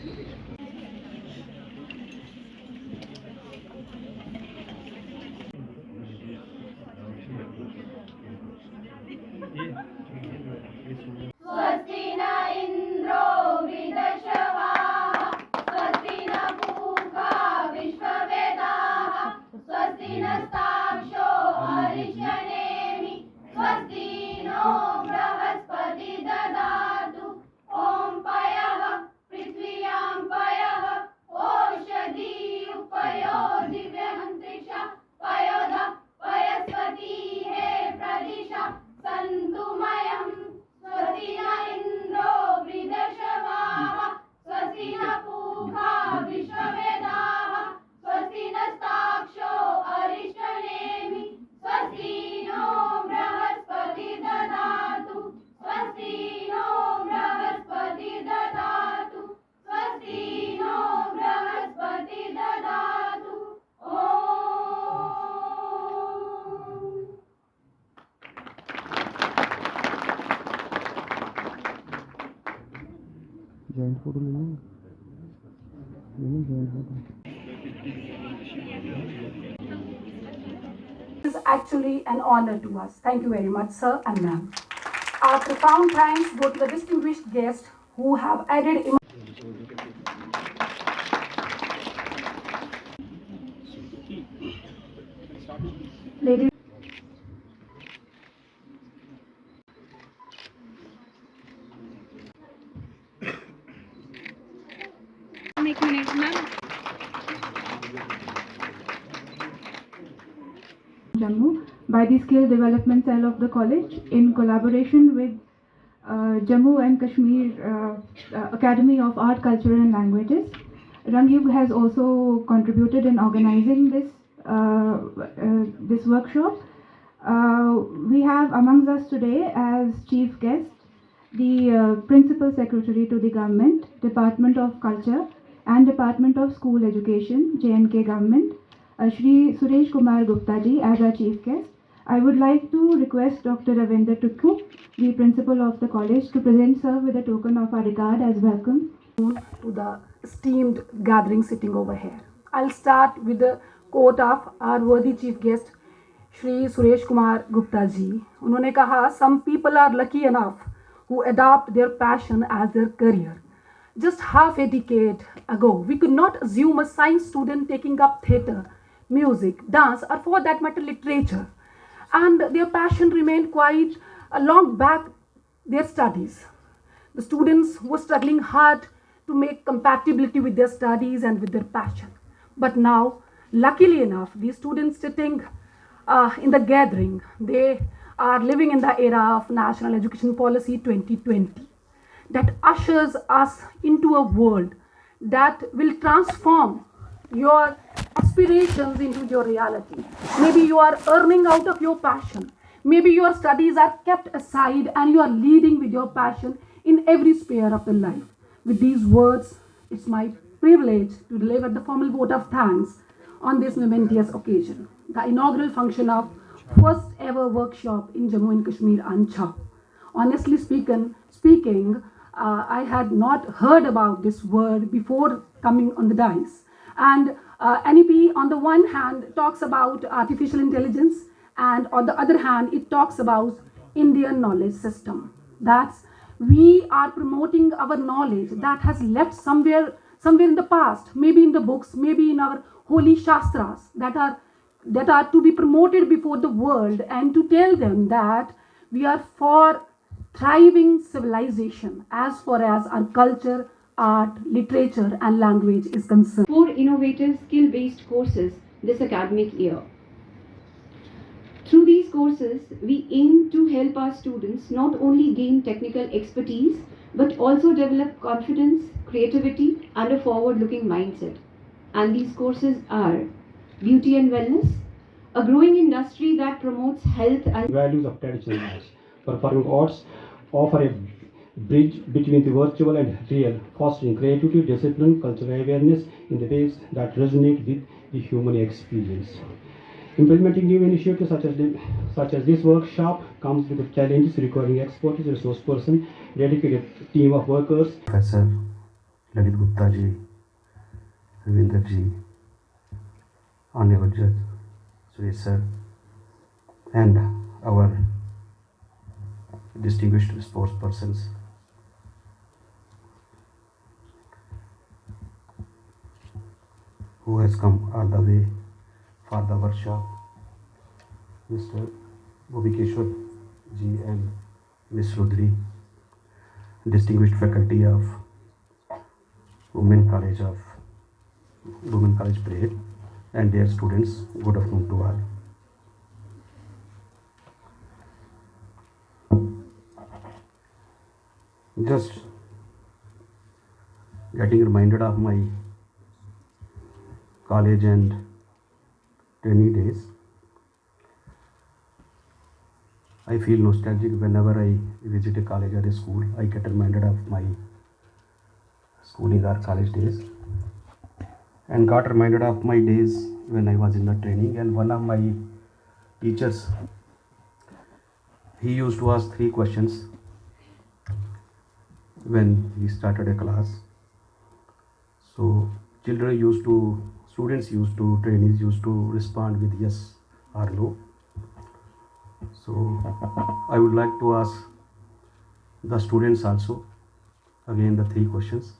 स्वस्ति न इन्द्रो वृद्धश्रवाः स्वस्ति न पूषा विश्ववेदाः स्वस्ति नस्तार्क्ष्यो अरिष्टनेमिः स्वस्ति नो बृहस्पतिः ददातु ॐ पयः पृथिव्यां पयः ओषधीः पयो दिव्यान्तरिक्षः पयोधः पयस्पतिः प्रदिशः सन्तु मयम् स्वस्ति न इन्द्रो वृद्धश्रवाः स्वस्ति न पूषा विश्ववेदाः स्वस्ति नस्तार्क्ष्यो अरिष्टनेमिः स्वस्ति नो बृहस्पतिः ददातु स्वस्ति नो बृहस्पतिः ददातु स्वस्ति नो बृहस्पतिः ददातु ॐ जॉइंट फोटो ले लेंगे joint photo This is actually an honor to us. Thank you very much, sir and ma'am. Our profound thanks go to the distinguished guests who have added. Ladies. Jammu by the Skill Development Cell of the college in collaboration with Jammu and Kashmir Academy of Art, Culture and Languages. Rangyug has also contributed in organizing this workshop. We have amongst us today as chief guest the Principal Secretary to the Government, Department of Culture and Department of School Education, J&K Government, Shri Suresh Kumar Gupta ji as our chief guest. I would like to request Dr. Ravinder Tukku, the principal of the college, to present sir with a token of our regard as welcome. To the esteemed gathering sitting over here. I'll start with the quote of our worthy chief guest, Shri Suresh Kumar Gupta ji. उन्होंने कहा, some people are lucky enough who adopt their passion as their career. Just half a decade ago, we could not assume a science student taking up theatre, music, dance, or for that matter, literature. And their passion remained quite long back their studies. The students were struggling hard to make compatibility with their studies and with their passion. But now, luckily enough, these students sitting in the gathering, they are living in the era of National Education Policy 2020 that ushers us into a world that will transform your aspirations into your reality. Maybe you are earning out of your passion. Maybe your studies are kept aside and you are leading with your passion in every sphere of the life. With these words, it's my privilege to deliver the formal vote of thanks on this momentous occasion, the inaugural function of first ever workshop in Jammu and Kashmir, Ancha. Honestly speaking, I had not heard about this word before coming on the dais. And NEP on the one hand talks about artificial intelligence, and on the other hand it talks about Indian knowledge system. That's we are promoting our knowledge that has left somewhere in the past, maybe in the books, maybe in our holy shastras that are to be promoted before the world, and to tell them that we are for thriving civilization as far as our culture, art, literature and language is concerned. 4 innovative skill-based courses this academic year. Through these courses, we aim to help our students not only gain technical expertise, but also develop confidence, creativity and a forward-looking mindset. And these courses are Beauty and Wellness, a growing industry that promotes health and values of traditional knowledge. Performing arts offer a bridge between the virtual and real, fostering creativity, discipline, cultural awareness in the ways that resonate with the human experience. Implementing new initiatives such as this workshop comes with the challenges requiring expertise, resource person, dedicated team of workers. Professor Lalit Gupta ji, Ravinder ji, Honorable Judge Suresh sir, and our distinguished sports persons. Who has come all the way for the workshop, Mr. Bhumikeshwar ji and Ms. Rudri, distinguished faculty of Women College Parade, and their students. Good afternoon to all. Just getting reminded of my college and training days. I feel nostalgic whenever I visit a college or a school. I get reminded of my schooling or college days, and got reminded of my days when I was in the training. And one of my teachers, he used to ask 3 questions when he started a class. So students used to, trainees used to respond with yes or no. So I would like to ask the students also again the 3 questions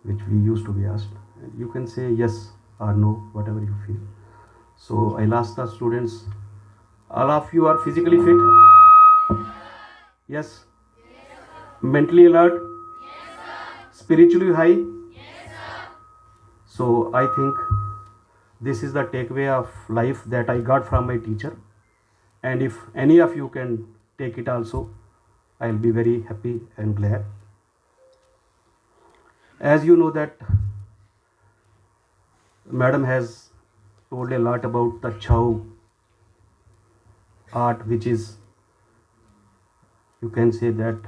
which we used to be asked. You can say yes or no, whatever you feel. So I'll ask the students, all of you are physically fit? Yes. Mentally alert? Spiritually high? So I think this is the takeaway of life that I got from my teacher, and if any of you can take it also, I'll be very happy and glad. As you know that Madam has told a lot about the Chau art, which is, you can say that,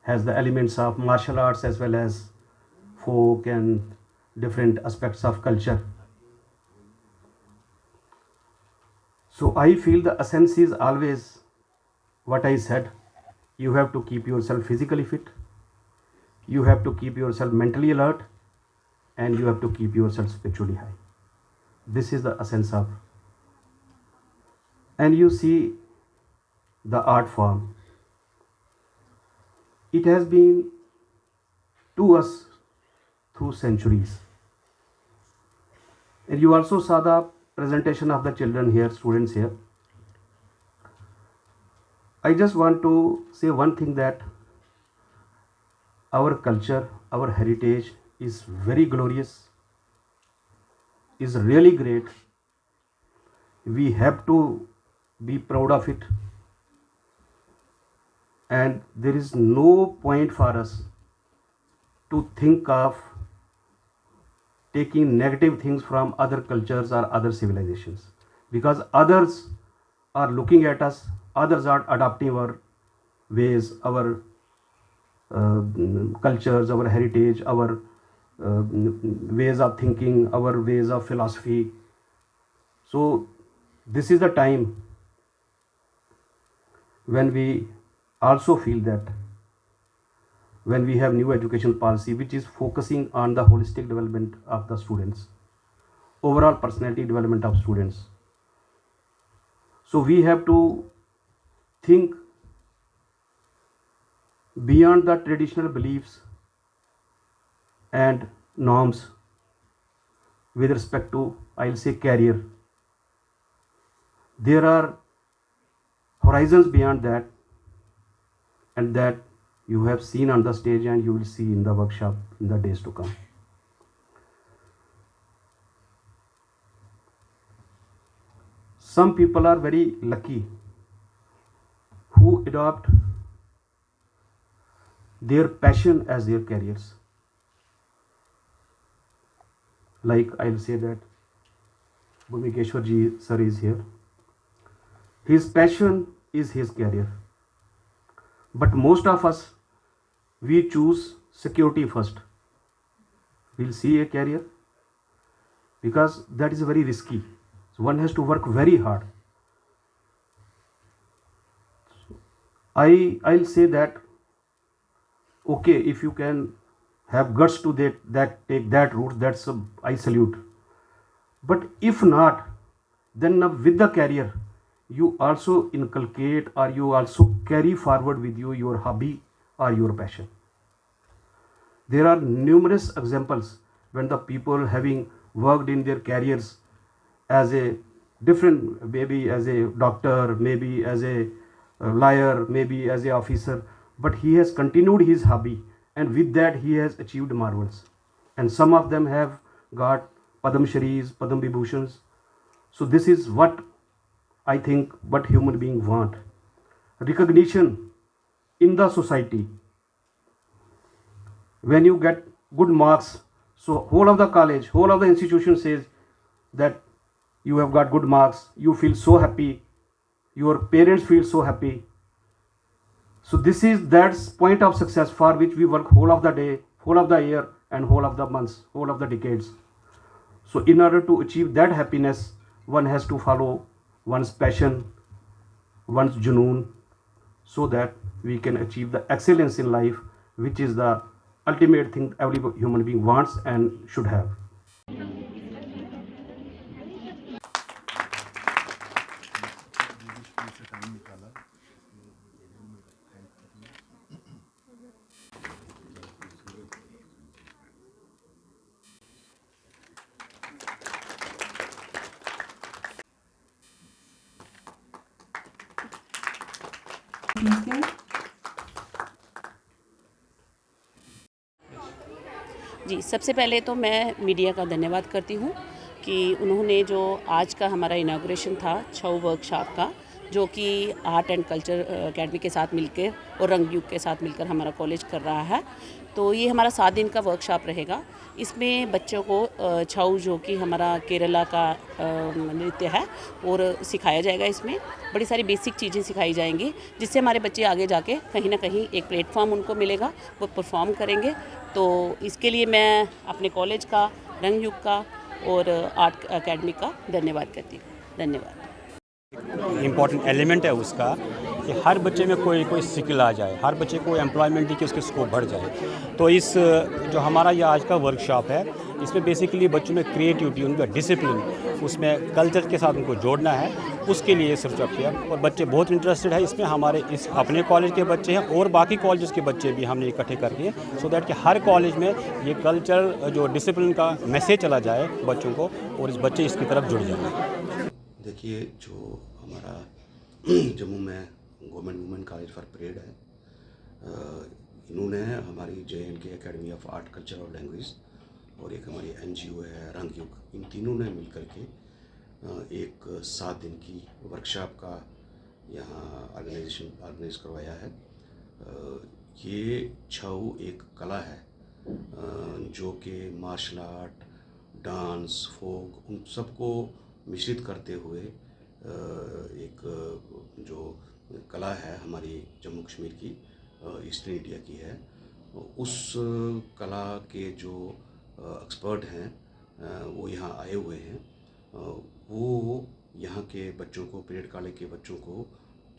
has the elements of martial arts as well as folk and different aspects of culture. So I feel the essence is always what I said. You have to keep yourself physically fit, you have to keep yourself mentally alert, and you have to keep yourself spiritually high. This is the essence of. And you see the art form, it has been to us through centuries. And you also saw the presentation of the children here, students here. I just want to say one thing, that our culture, our heritage is very glorious, is really great. We have to be proud of it. And there is no point for us to think of taking negative things from other cultures or other civilizations, because others are looking at us, others are adopting our ways, our cultures, our heritage, our ways of thinking, our ways of philosophy. So this is the time when we also feel that when we have new education policy which is focusing on the holistic development of the students, overall personality development of students, so we have to think beyond the traditional beliefs and norms with respect to, I'll say, career. There are horizons beyond that, and that you have seen on the stage and you will see in the workshop in the days to come. Some people are very lucky who adopt their passion as their careers. Like I'll say that Bhumikeshwar ji sir is here. His passion is his career. But most of us, we choose security first. We'll see a career because that is very risky. So one has to work very hard. I'll say that, okay, if you can have guts to take that route, that's I salute. But if not, then with the career, you also inculcate or you also carry forward with you your hobby or your passion. There are numerous examples when the people having worked in their careers as a different, maybe as a doctor, maybe as a lawyer, maybe as a officer, but he has continued his hobby, and with that he has achieved marvels. And some of them have got Padam Shris, Padam Vibhushans. So this is what I think what human beings want. Recognition in the society. When you get good marks, so whole of the college, whole of the institution says that you have got good marks, you feel so happy, your parents feel so happy. So this is that's point of success for which we work whole of the day, whole of the year, and whole of the months, whole of the decades. So in order to achieve that happiness, one has to follow one's passion, one's junoon, so that we can achieve the excellence in life, which is the ultimate thing every human being wants and should have. जी, सबसे पहले तो मैं media का धन्यवाद करती हूँ कि उन्होंने जो आज का हमारा इनाग्रेशन था छऊ वर्कशॉप का, जो कि आर्ट एंड कल्चर अकेडमी के साथ मिलकर और रंगयुग के साथ मिलकर हमारा कॉलेज कर रहा है। तो ये हमारा 7 दिन का वर्कशॉप रहेगा। इसमें बच्चों को छऊ, जो कि हमारा केरला का नृत्य है, और सिखाया जाएगा। इसमें बड़ी सारी बेसिक चीज़ें सिखाई जाएंगी, जिससे हमारे बच्चे आगे जाके कहीं ना कहीं एक प्लेटफॉर्म उनको मिलेगा, वो परफॉर्म करेंगे। तो इसके लिए मैं अपने कॉलेज का, रंगयुग का और आर्ट अकेडमी का धन्यवाद करती हूँ। धन्यवाद। इम्पॉर्टेंट एलिमेंट है उसका कि हर बच्चे में कोई स्किल आ जाए, हर बच्चे को एम्प्लॉयमेंट दी कि उसके स्कोप बढ़ जाए। तो इस जो हमारा ये आज का वर्कशॉप है, इसमें बेसिकली बच्चों में क्रिएटिविटी, उनका डिसिप्लिन, उसमें कल्चर के साथ उनको जोड़ना है, उसके लिए वर्कशॉप किया। और बच्चे बहुत इंटरेस्टेड है इसमें। हमारे इस अपने कॉलेज के बच्चे हैं और बाकी कॉलेज के बच्चे भी हमने इकट्ठे कर दिए, सो दैट कि हर कॉलेज में ये कल्चर जो डिसिप्लिन का मैसेज चला जाए बच्चों को, और इस बच्चे इसकी तरफ जुड़ जाए। देखिए, जो हमारा जम्मू में government women college for parade है, इन्होंने हमारी JNK academy of art culture और लैंग्वेज और एक हमारी NGO है रंगयुग, इन तीनों ने मिलकर के एक 7 दिन की वर्कशॉप का यहाँ ऑर्गेनाइज करवाया है। ये छऊ एक कला है जो कि मार्शल आर्ट, डांस, फोक, उन सबको मिश्रित करते हुए एक जो कला है हमारी जम्मू कश्मीर की, ईस्टर्न इंडिया की है। उस कला के जो एक्सपर्ट हैं वो यहाँ आए हुए हैं। वो यहाँ के बच्चों को, परेड कॉलेज के बच्चों को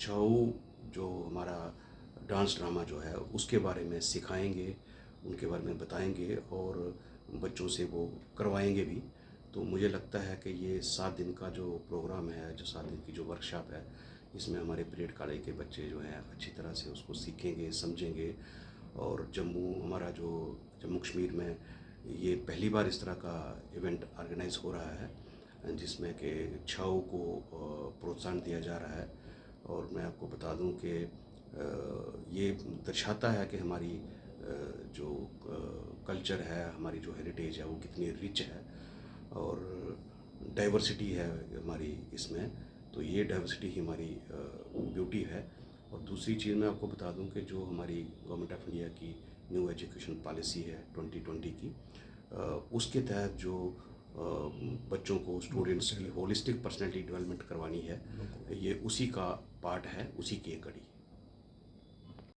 छऊ जो हमारा डांस ड्रामा जो है उसके बारे में सिखाएंगे, उनके बारे में बताएंगे और बच्चों से वो करवाएंगे भी। तो मुझे लगता है कि ये 7 दिन का जो प्रोग्राम है, जो 7 दिन की जो वर्कशॉप है, इसमें हमारे परेड कॉलेज के बच्चे जो हैं अच्छी तरह से उसको सीखेंगे, समझेंगे। और हमारा जो जम्मू कश्मीर में ये पहली बार इस तरह का इवेंट ऑर्गेनाइज हो रहा है जिसमें कि छऊ को प्रोत्साहन दिया जा रहा है। और मैं आपको बता दूं कि ये दर्शाता है कि हमारी जो कल्चर है, हमारी जो हेरिटेज है, वो कितनी रिच है और डाइवर्सिटी है हमारी इसमें। तो ये डाइवर्सिटी ही हमारी ब्यूटी है। और दूसरी चीज़ मैं आपको बता दूं कि जो हमारी गवर्नमेंट ऑफ इंडिया की न्यू एजुकेशन पॉलिसी है 2020 की, उसके तहत जो बच्चों को, स्टूडेंट्स की होलिस्टिक पर्सनैलिटी डेवलपमेंट करवानी है, ये उसी का पार्ट है, उसी की एक कड़ी।